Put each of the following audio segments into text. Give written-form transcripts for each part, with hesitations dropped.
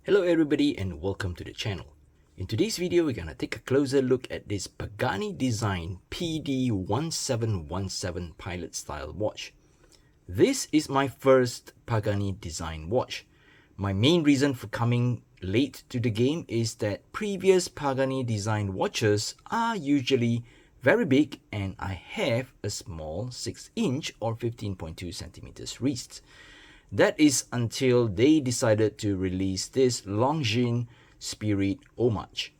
Hello everybody and welcome to the channel. In today's video, we're gonna take a closer look at this Pagani design PD1717 pilot style watch. This is my first Pagani design watch. My main reason for coming late to the game is that previous Pagani design watches are usually very big and I have a small 6-inch or 15.2 centimeters wrist. That is until they decided to release this Longines Spirit homage.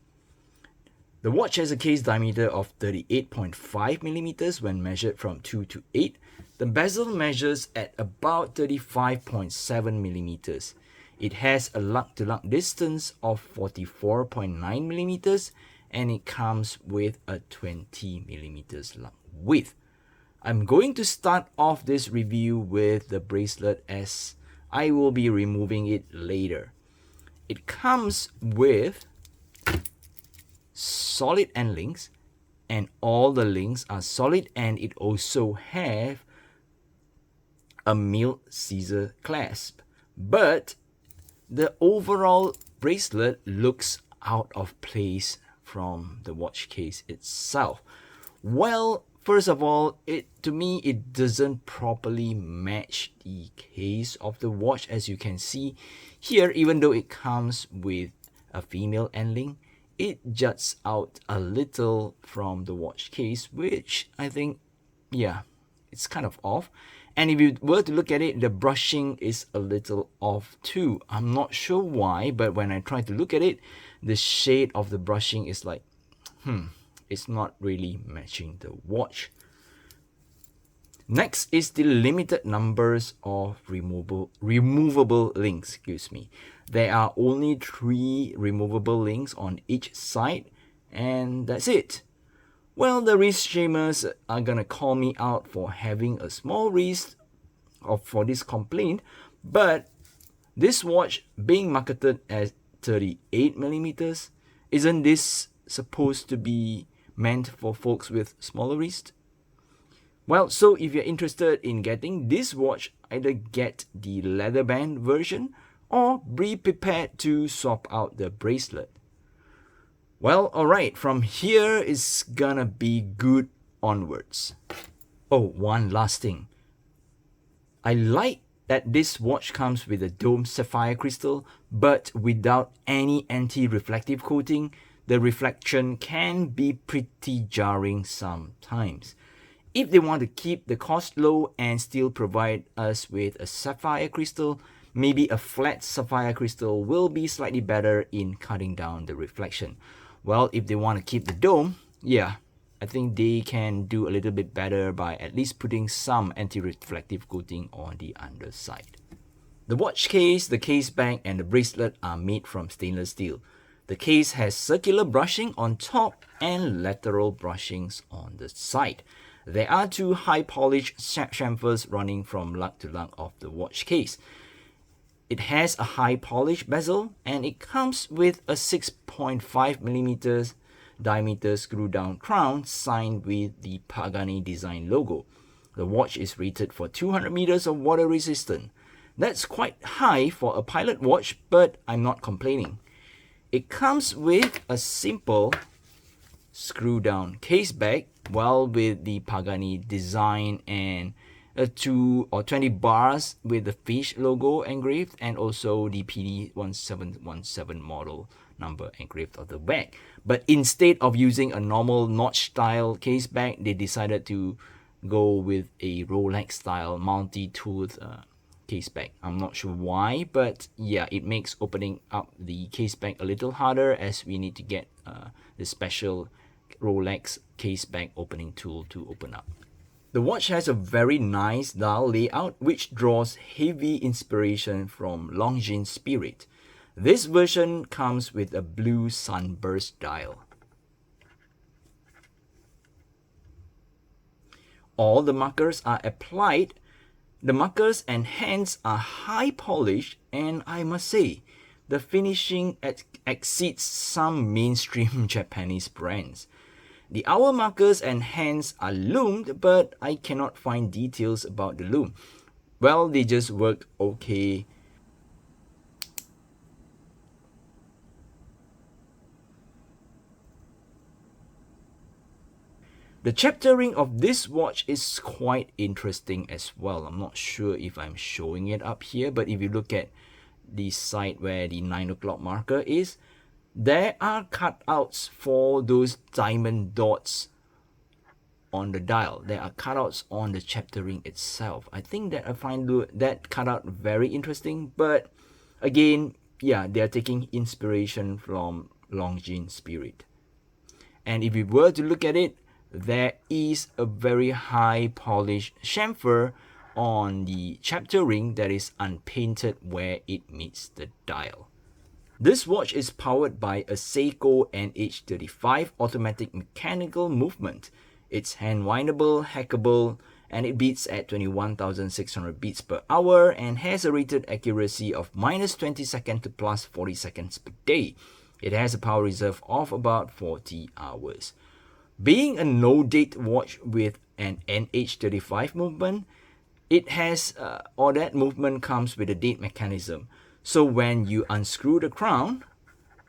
The watch has a case diameter of 38.5 millimeters when measured from 2 to 8. The bezel measures at about 35.7 millimeters. It has a lug-to-lug distance of 44.9 millimeters and it comes with a 20 millimeters lug width. I'm going to start off this review with the bracelet as I will be removing it later. It comes with solid end links and all the links are solid, and it also have a milled scissor clasp. But the overall bracelet looks out of place from the watch case itself. Well, first of all, to me it doesn't properly match the case of the watch. As you can see here, even though it comes with a female end link, it juts out a little from the watch case, which I think, yeah, it's kind of off. And if you were to look at it, the brushing is a little off too. I'm not sure why, but when I try to look at it, the shade of the brushing is like, it's not really matching the watch. Next is the limited numbers of removable links. There are only 3 removable links on each side, and that's it. Well, the wrist shamers are gonna call me out for having a small wrist or for this complaint, but this watch being marketed as 38 millimeters, isn't this supposed to be meant for folks with smaller wrist? Well, so if you're interested in getting this watch, either get the leather band version or be prepared to swap out the bracelet. Well, alright, from here it's gonna be good onwards. Oh, one last thing. I like that this watch comes with a domed sapphire crystal, but without any anti-reflective coating. The reflection can be pretty jarring sometimes. If they want to keep the cost low and still provide us with a sapphire crystal, maybe a flat sapphire crystal will be slightly better in cutting down the reflection. Well, if they want to keep the dome, yeah, I think they can do a little bit better by at least putting some anti-reflective coating on the underside. The watch case, the case back, and the bracelet are made from stainless steel. The case has circular brushing on top and lateral brushings on the side. There are 2 high polish chamfers running from lug to lug of the watch case. It has a high polish bezel and it comes with a 6.5 millimeters diameter screw down crown signed with the Pagani design logo. The watch is rated for 200 meters of water resistance. That's quite high for a pilot watch, but I'm not complaining. It comes with a simple screw down case back, well, with the Pagani design and 2 or 20 bars with the fish logo engraved, and also the PD1717 model number engraved on the back. But instead of using a normal notch style case back, they decided to go with a Rolex style multi-tooth case back. I'm not sure why, but yeah, it makes opening up the case back a little harder, as we need to get the special Rolex case back opening tool to open up. The watch has a very nice dial layout which draws heavy inspiration from Longines Spirit. This version comes with a blue sunburst dial. All the markers are applied. The markers and hands are high polished, and I must say, the finishing exceeds some mainstream Japanese brands. The hour markers and hands are loomed, but I cannot find details about the loom. Well, they just work okay. The chapter ring of this watch is quite interesting as well. I'm not sure if I'm showing it up here, but if you look at the side where the 9 o'clock marker is, there are cutouts for those diamond dots on the dial. There are cutouts on the chapter ring itself. I think that I find that cutout very interesting, but again, yeah, they are taking inspiration from Longines Spirit. And if you were to look at it, there is a very high polished chamfer on the chapter ring that is unpainted where it meets the dial. This watch is powered by a Seiko NH35 automatic mechanical movement. It's hand-windable, hackable, and it beats at 21,600 beats per hour and has a rated accuracy of -20 seconds to +40 seconds per day. It has a power reserve of about 40 hours. Being a no-date watch with an NH35 movement, it has, or that movement comes with a date mechanism. So when you unscrew the crown,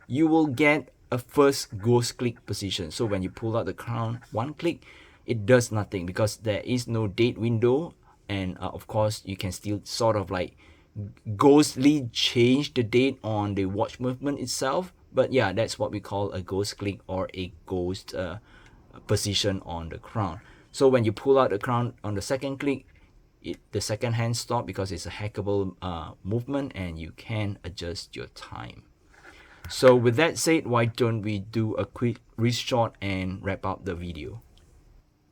you will get a first ghost click position. So when you pull out the crown, one click, it does nothing because there is no date window. And of course, you can still sort of like ghostly change the date on the watch movement itself. But yeah, that's what we call a ghost click or a ghost position on the crown. So when you pull out the crown on the second click, the second hand stop because it's a hackable movement and you can adjust your time. So with that said, why don't we do a quick wrist shot and wrap up the video.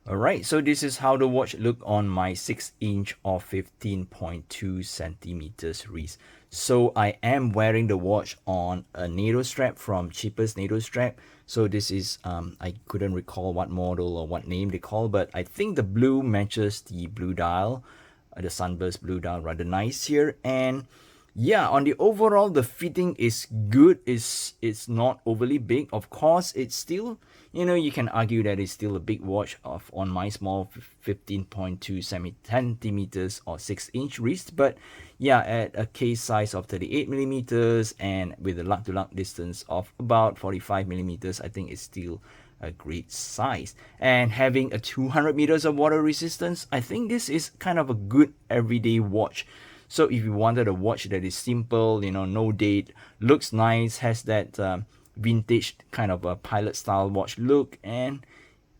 Alright, so this is how the watch look on my 6-inch or 15.2 centimeters wrist. So I am wearing the watch on a NATO strap from Cheapest NATO strap. So this is, I couldn't recall what model or what name they call, but I think the blue matches the blue dial, the sunburst blue dial, rather nice here. And yeah, on the overall, the fitting is good. It's not overly big. Of course, it's still, you know, you can argue that it's still a big watch on my small 15.2 centimeters or 6-inch wrist. But yeah, at a case size of 38 millimeters and with a lug-to-lug distance of about 45 millimeters, I think it's still a great size. And having a 200 meters of water resistance, I think this is kind of a good everyday watch. So if you wanted a watch that is simple, you know, no date, looks nice, has that vintage kind of a pilot style watch look, and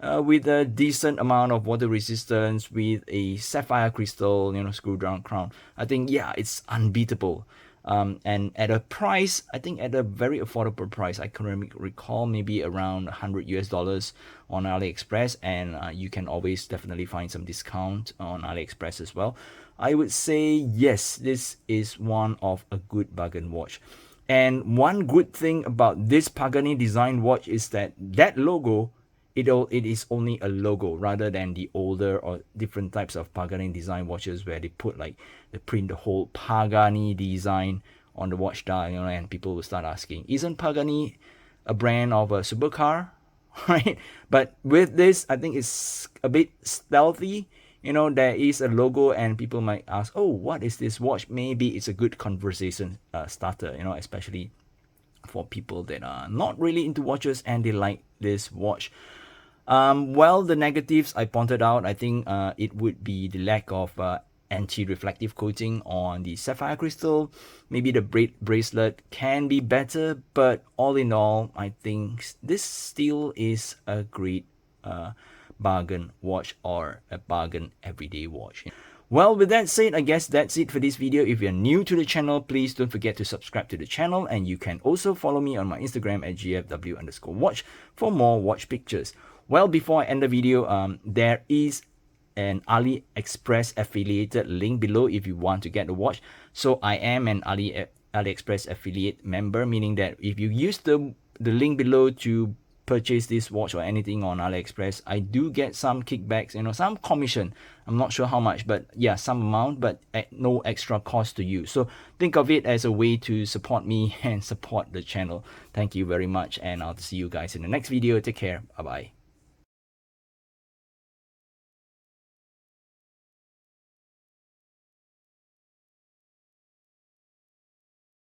with a decent amount of water resistance, with a sapphire crystal, you know, screw down crown, I think, yeah, it's unbeatable. And at a price, I think at a very affordable price, I can recall maybe around $100 on AliExpress, and you can always definitely find some discount on AliExpress as well. I would say yes, this is one of a good bargain watch. And one good thing about this Pagani design watch is that logo, it is only a logo rather than the older or different types of Pagani design watches where they put like, they print the whole Pagani design on the watch dial, you know, and people will start asking, isn't Pagani a brand of a supercar? Right? But with this, I think it's a bit stealthy. You know, there is a logo and people might ask, oh, what is this watch? Maybe it's a good conversation starter, you know, especially for people that are not really into watches and they like this watch. Well, the negatives I pointed out, I think it would be the lack of anti-reflective coating on the sapphire crystal. Maybe the bracelet can be better, but all in all, I think this still is a great bargain watch or a bargain everyday watch. Well, with that said, I guess that's it for this video. If you're new to the channel, please don't forget to subscribe to the channel, and you can also follow me on my Instagram at gfw_watch for more watch pictures. Well, before I end the video, there is an AliExpress affiliated link below if you want to get the watch. So I am an AliExpress affiliate member, meaning that if you use the link below to purchase this watch or anything on AliExpress, I do get some kickbacks, you know, some commission. I'm not sure how much, but yeah, some amount, but at no extra cost to you. So think of it as a way to support me and support the channel. Thank you very much, and I'll see you guys in the next video. Take care. Bye bye.